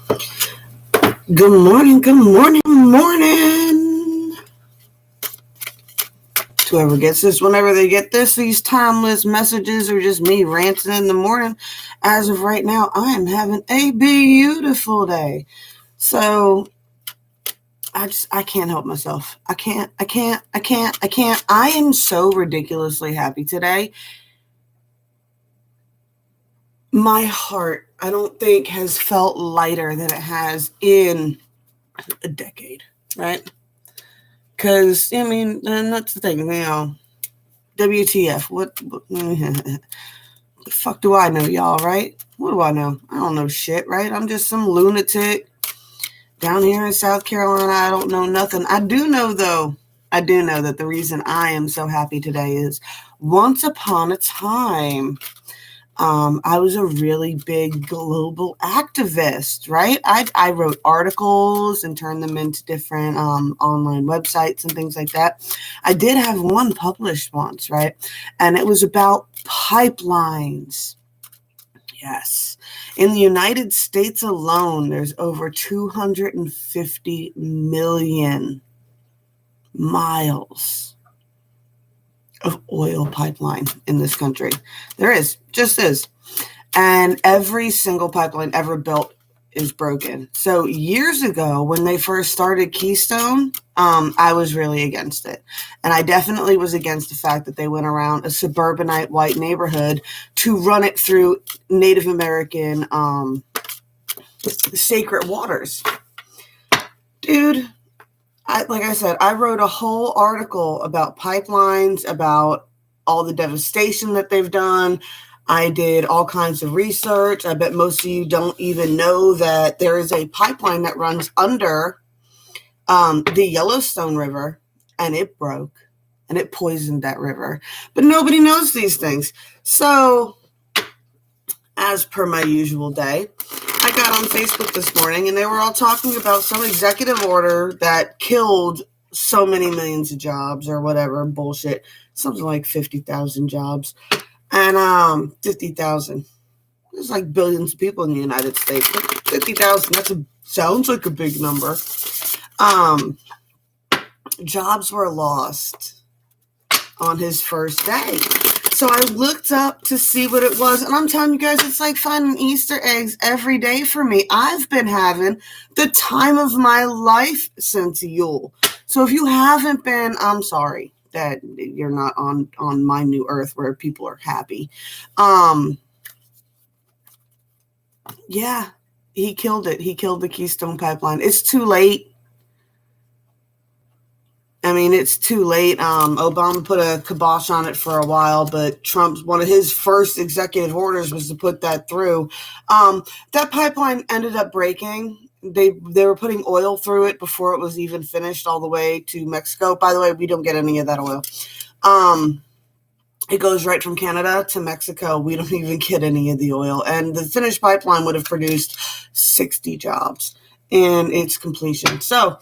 Good morning, good morning, morning. To whoever gets this, whenever they get this, these timeless messages are just me ranting in the morning. As of right now, I am having a beautiful day. So I can't help myself. I can't. I am so ridiculously happy today. My heart, I don't think, has felt lighter than it has in a decade, right? Because, and that's the thing, WTF, what the fuck do I know, y'all, right? What do I know? I don't know shit, right? I'm just some lunatic down here in South Carolina. I don't know nothing. I do know that the reason I am so happy today is once upon a time, I was a really big global activist, right? I wrote articles and turned them into different online websites and things like that. I did have one published once, right? And it was about pipelines. Yes. In the United States alone, there's over 250 million miles of oil pipeline in this country. There is, just is. And every single pipeline ever built is broken. So years ago, when they first started Keystone, I was really against it. And I definitely was against the fact that they went around a suburbanite white neighborhood to run it through Native American sacred waters. Dude, like I said, I wrote a whole article about pipelines, about all the devastation that they've done. I did all kinds of research. I bet most of you don't even know that there is a pipeline that runs under the Yellowstone River, and it broke, and it poisoned that river. But nobody knows these things. So, as per my usual day, I got on Facebook this morning, and they were all talking about some executive order that killed so many millions of jobs or whatever bullshit. Something like 50,000 jobs. And 50,000. There's like billions of people in the United States. 50,000, sounds like a big number. Jobs were lost on his first day. So I looked up to see what it was, and I'm telling you guys, it's like finding Easter eggs every day for me. I've been having the time of my life since Yule. So if you haven't been, I'm sorry that you're not on my new earth where people are happy. Yeah, he killed it. He killed the Keystone Pipeline. It's too late. It's too late. Obama put a kibosh on it for a while, but Trump's one of his first executive orders was to put that through. That pipeline ended up breaking. They were putting oil through it before it was even finished all the way to Mexico. By the way, we don't get any of that oil. It goes right from Canada to Mexico. We don't even get any of the oil. And the finished pipeline would have produced 60 jobs in its completion. So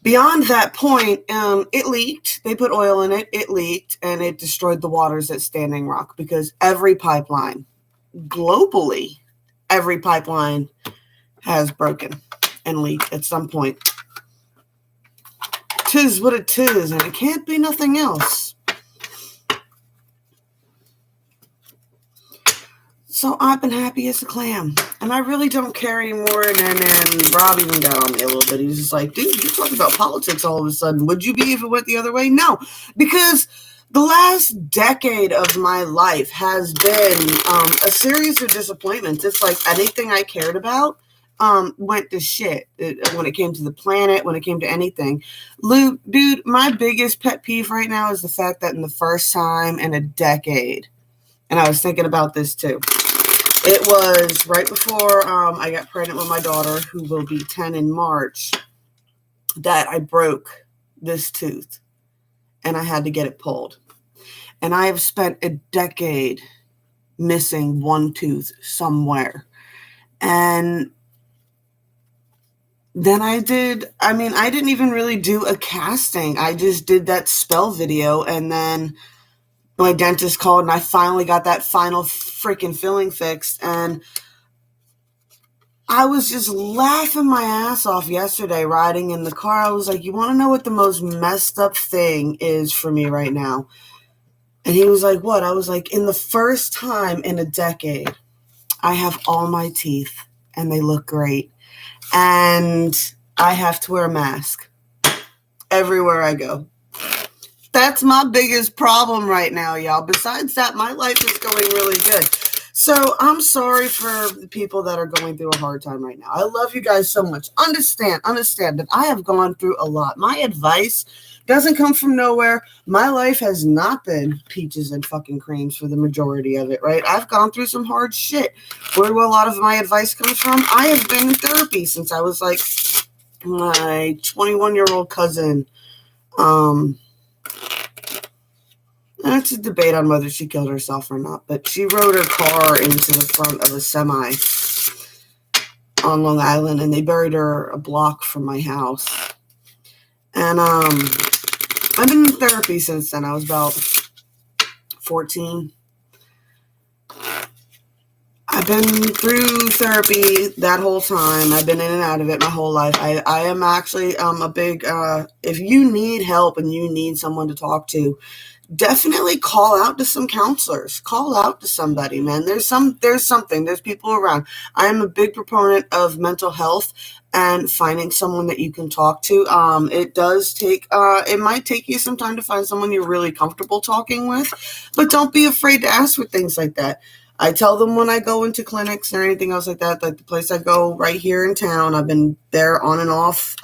beyond that point, it leaked. They put oil in it. It leaked, and it destroyed the waters at Standing Rock because every pipeline, globally, every pipeline has broken and leaked at some point. 'Tis what it is, and it can't be nothing else. So I've been happy as a clam, and I really don't care anymore. And then Rob even got on me a little bit. He was just like, dude, you're talking about politics all of a sudden. Would you be if it went the other way? No, because the last decade of my life has been a series of disappointments. It's like anything I cared about went to shit when it came to the planet, when it came to anything. Luke, dude, my biggest pet peeve right now is the fact that in the first time in a decade, and I was thinking about this too, it was right before I got pregnant with my daughter, who will be 10 in March, that I broke this tooth, and I had to get it pulled. And I have spent a decade missing one tooth somewhere. And then I didn't even really do a casting. I just did that spell video, and then my dentist called, and I finally got that final freaking filling fixed. And I was just laughing my ass off yesterday riding in the car. I was like, you want to know what the most messed up thing is for me right now? And he was like, what? I was like, in the first time in a decade, I have all my teeth and they look great. And I have to wear a mask everywhere I go. That's my biggest problem right now, y'all. Besides that, my life is going really good. So I'm sorry for the people that are going through a hard time right now. I love you guys so much. Understand that I have gone through a lot. My advice doesn't come from nowhere. My life has not been peaches and fucking creams for the majority of it, right? I've gone through some hard shit. Where do a lot of my advice comes from? I have been in therapy since I was like my 21-year-old cousin. That's a debate on whether she killed herself or not, but she rode her car into the front of a semi on Long Island, and they buried her a block from my house. And I've been in therapy since then. I was about 14. I've been through therapy that whole time. I've been in and out of it my whole life. I am actually a big, if you need help and you need someone to talk to, definitely call out to some counselors. Call out to somebody, man. There's something. There's people around. I am a big proponent of mental health and finding someone that you can talk to. It does take, it might take you some time to find someone you're really comfortable talking with, but don't be afraid to ask for things like that. I tell them when I go into clinics or anything else like that, like the place I go right here in town, I've been there on and off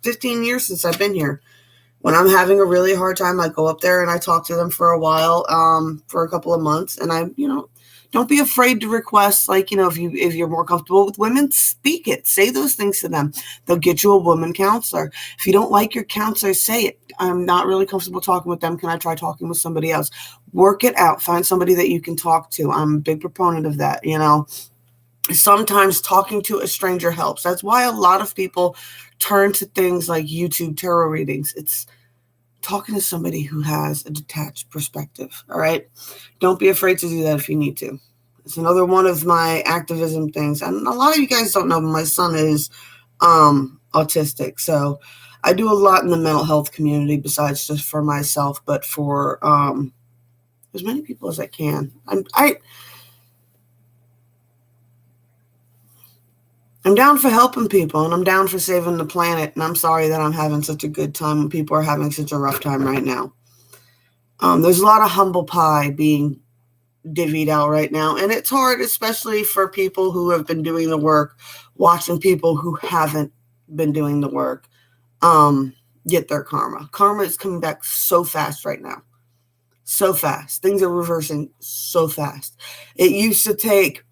15 years since I've been here. When I'm having a really hard time, I go up there and I talk to them for a while, for a couple of months. And I, don't be afraid to request, like, if you're more comfortable with women, speak it. Say those things to them. They'll get you a woman counselor. If you don't like your counselor, say it. I'm not really comfortable talking with them. Can I try talking with somebody else? Work it out. Find somebody that you can talk to. I'm a big proponent of that, Sometimes talking to a stranger helps. That's why a lot of people turn to things like YouTube tarot readings. It's talking to somebody who has a detached perspective. All right. Don't be afraid to do that if you need to. It's another one of my activism things. And a lot of you guys don't know, but my son is autistic. So I do a lot in the mental health community besides just for myself, but for as many people as I can. I'm down for helping people, and I'm down for saving the planet, and I'm sorry that I'm having such a good time when people are having such a rough time right now. There's a lot of humble pie being divvied out right now, and it's hard, especially for people who have been doing the work, watching people who haven't been doing the work get their karma. Karma is coming back so fast right now. So fast. Things are reversing so fast. It used to take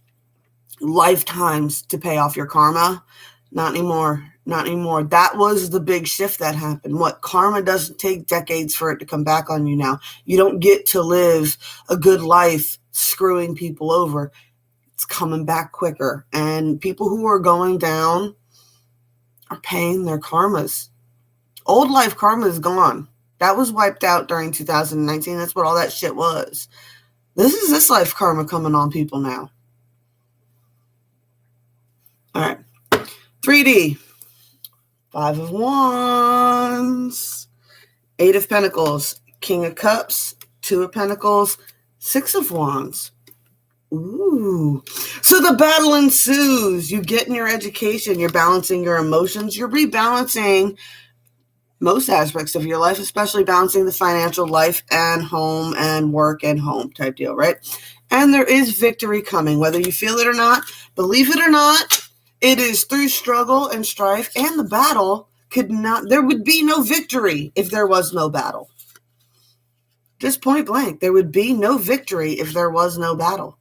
lifetimes to pay off your karma. Not anymore. That was the big shift that happened. Karma doesn't take decades for it to come back on you now. You don't get to live a good life screwing people over. It's coming back quicker. And people who are going down are paying their karmas. Old life karma is gone. That was wiped out during 2019. That's what all that shit was. This is this life karma coming on people now. All right. 3D. 5 of Wands. 8 of Pentacles. King of Cups. 2 of Pentacles. 6 of Wands. Ooh. So the battle ensues. You get in your education. You're balancing your emotions. You're rebalancing most aspects of your life, especially balancing the financial life and home and work and home type deal, right? And there is victory coming, whether you feel it or not. Believe it or not, it is through struggle and strife, and the battle there would be no victory if there was no battle. Just point blank, there would be no victory if there was no battle.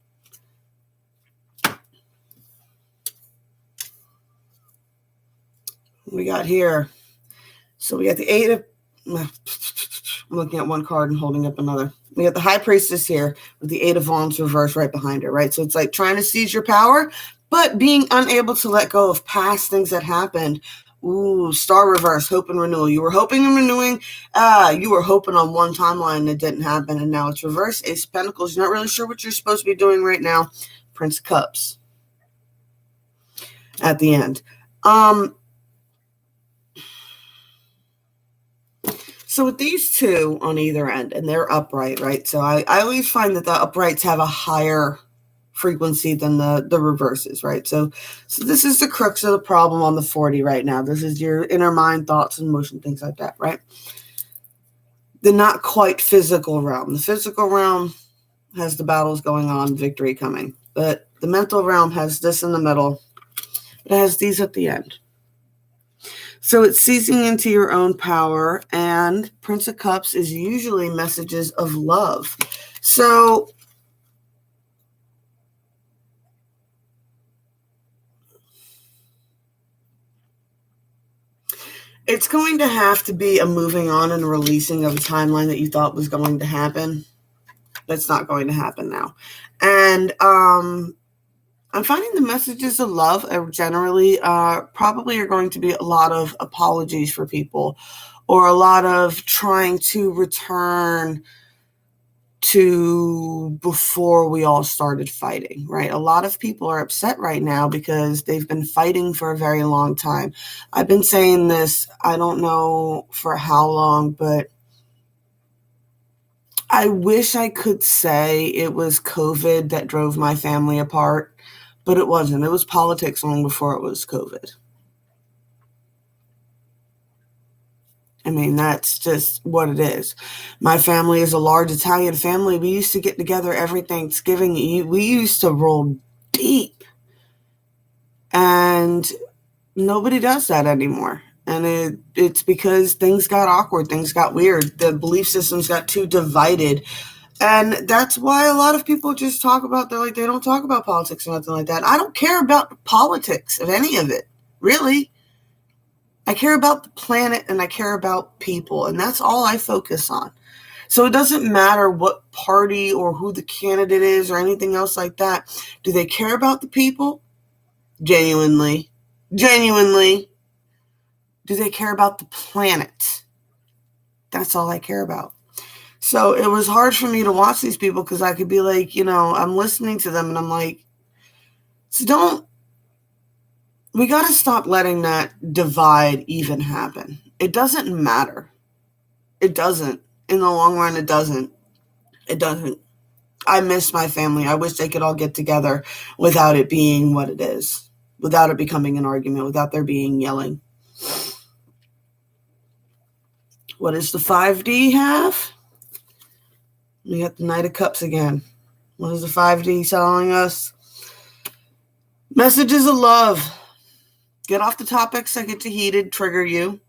We got here. So we got the 8 of... I'm looking at one card and holding up another. We got the High Priestess here with the 8 of Wands reversed right behind her, right? So it's like trying to seize your power, but being unable to let go of past things that happened. Ooh, Star reverse, hope and renewal. You were hoping and renewing. You were hoping on one timeline that didn't happen, and now it's reverse. Ace of Pentacles. You're not really sure what you're supposed to be doing right now. Prince of Cups. at the end. So with these two on either end, and they're upright, right? So I always find that the uprights have a higher frequency than the reverses, right? So this is the crux of the problem on the 40 right now. This is your inner mind, thoughts, and emotion, things like that, right? The not quite physical realm. The physical realm has the battles going on, victory coming. But the mental realm has this in the middle. It has these at the end. So it's seizing into your own power, and Prince of Cups is usually messages of love. So it's going to have to be a moving on and a releasing of a timeline that you thought was going to happen. That's not going to happen now. And I'm finding the messages of love are generally probably are going to be a lot of apologies for people, or a lot of trying to return to before we all started fighting, right? A lot of people are upset right now because they've been fighting for a very long time. I've been saying this, I don't know for how long, but I wish I could say it was COVID that drove my family apart, but it wasn't. It was politics long before it was COVID. I mean, that's just what it is. My family is a large Italian family. We used to get together every Thanksgiving. We used to roll deep. And nobody does that anymore. And it's because things got awkward. Things got weird. The belief systems got too divided. And that's why a lot of people just talk about, they don't talk about politics or nothing like that. I don't care about the politics of any of it, really. I care about the planet and I care about people, and that's all I focus on. So it doesn't matter what party or who the candidate is or anything else like that. Do they care about the people? Genuinely. Genuinely. Do they care about the planet? That's all I care about. So it was hard for me to watch these people because I could be like, I'm listening to them and I'm like, we got to stop letting that divide even happen. It doesn't matter. It doesn't. In the long run, it doesn't. It doesn't. I miss my family. I wish they could all get together without it being what it is, without it becoming an argument, without there being yelling. What does the 5D have? We got the Knight of Cups again. What is the 5D telling us? Messages of love. Get off the topics that get too heated, trigger you.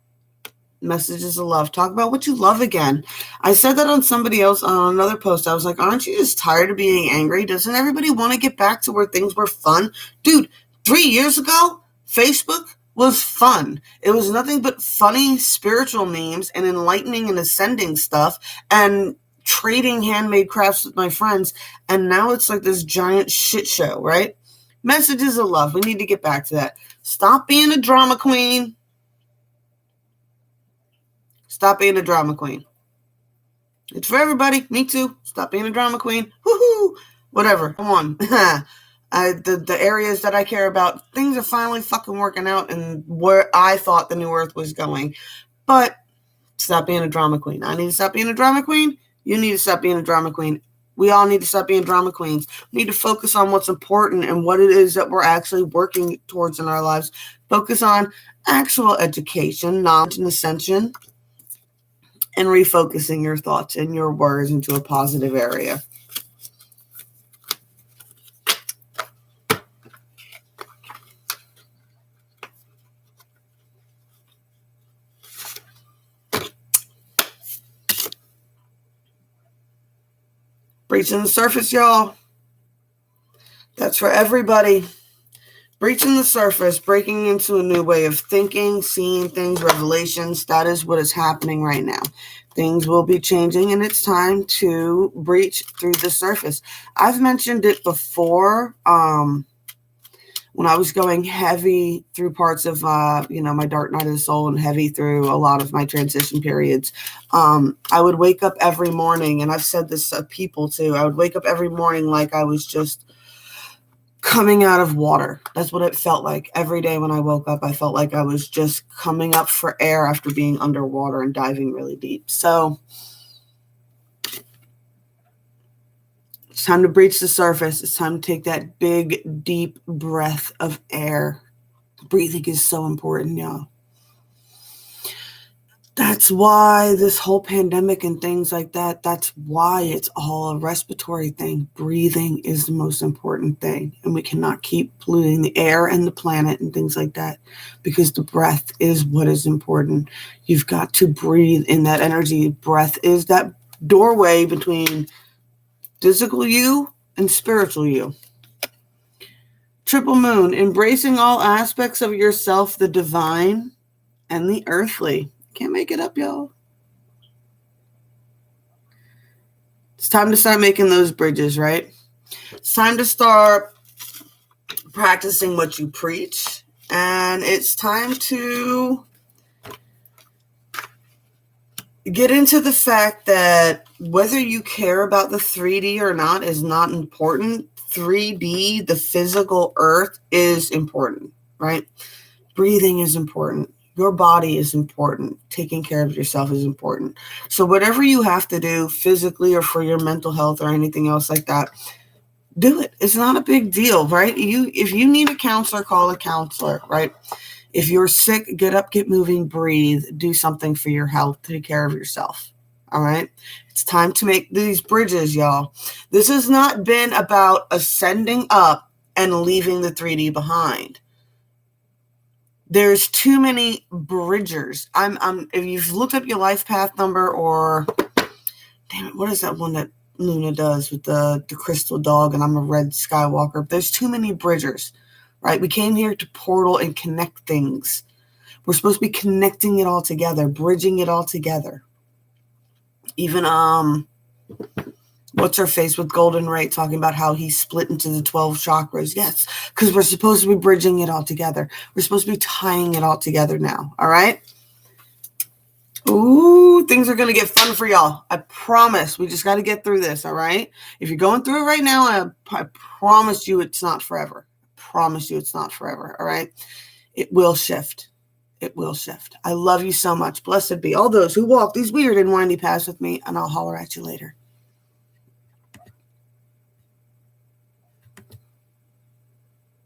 Messages of love. Talk about what you love again. I said that on somebody else on another post. I was like, aren't you just tired of being angry? Doesn't everybody want to get back to where things were fun? Dude, 3 years ago, Facebook was fun. It was nothing but funny spiritual memes and enlightening and ascending stuff and trading handmade crafts with my friends. And now it's like this giant shit show, right? Messages of love. We need to get back to that. Stop being a drama queen. Stop being a drama queen. It's for everybody. Me too. Stop being a drama queen. Woohoo! Whatever. Come on. The areas that I care about, things are finally fucking working out and where I thought the new earth was going. But stop being a drama queen. I need to stop being a drama queen. You need to stop being a drama queen. We all need to stop being drama queens. We need to focus on what's important and what it is that we're actually working towards in our lives. Focus on actual education, knowledge, and ascension, and refocusing your thoughts and your words into a positive area. Breaching the surface, y'all. That's for everybody. Breaching the surface, breaking into a new way of thinking, seeing things, revelations. That is what is happening right now. Things will be changing, and it's time to breach through the surface. I've mentioned it before when I was going heavy through parts of, my dark night of the soul and heavy through a lot of my transition periods. I would wake up every morning, and I've said this to people too. I would wake up every morning like I was just coming out of water. That's what it felt like. Every day when I woke up, I felt like I was just coming up for air after being underwater and diving really deep. So it's time to breach the surface. It's time to take that big, deep breath of air. Breathing is so important, y'all. That's why this whole pandemic and things like that, that's why it's all a respiratory thing. Breathing is the most important thing. And we cannot keep polluting the air and the planet and things like that, because the breath is what is important. You've got to breathe in that energy. Breath is that doorway between physical you and spiritual you. Triple moon, embracing all aspects of yourself, the divine and the earthly. Can't make it up, y'all. It's time to start making those bridges, right? It's time to start practicing what you preach. And it's time to get into the fact that whether you care about the 3D or not is not important. 3D, the physical earth, is important, right? Breathing is important. Your body is important. Taking care of yourself is important. So whatever you have to do physically or for your mental health or anything else like that, do it. It's not a big deal, right? If you need a counselor, call a counselor, right? If you're sick, get up, get moving, breathe, do something for your health, take care of yourself. All right. It's time to make these bridges, y'all. This has not been about ascending up and leaving the 3D behind. There's too many bridgers. If you've looked up your life path number, or damn it, what is that one that Luna does with the crystal dog and I'm a red Skywalker? There's too many bridgers, right? We came here to portal and connect things. We're supposed to be connecting it all together, bridging it all together. Even what's her face with Golden Ray talking about how he split into the 12 chakras. Yes, because we're supposed to be bridging it all together. We're supposed to be tying it all together now. All right. Ooh, things are going to get fun for y'all. I promise. We just got to get through this. All right. If you're going through it right now, I promise you it's not forever. I promise you it's not forever. All right. It will shift. It will shift. I love you so much. Blessed be all those who walk these weird and windy paths with me, and I'll holler at you later.